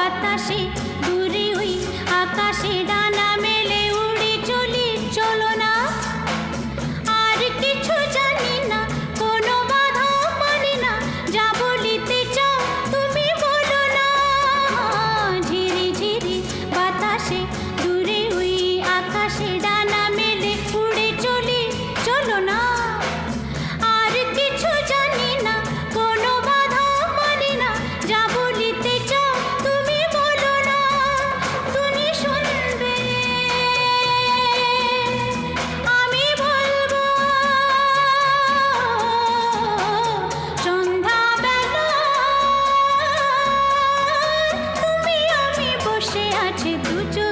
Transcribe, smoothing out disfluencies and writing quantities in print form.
বাতাসে দূরে ওই আকাশে ডানা মেলে উড়ে চলি, চলো না। আর কিছু জানি না, কোনো বাধা মানি না, যা বলিতে চাও তুমি বলো না। ঝিরি ঝিরি বাতাসে দূরে ওই আকাশে ডানা মেলে উড়ে চলি, চলো না। আর কিছু জানি না, কোনো বাধা মানি না, যা বলিতে চাও তুমি বলো না। তুমি শুনবে, আমি বলবো। সন্ধ্যাবেলা তুমি আমি বসে আছি দুজন।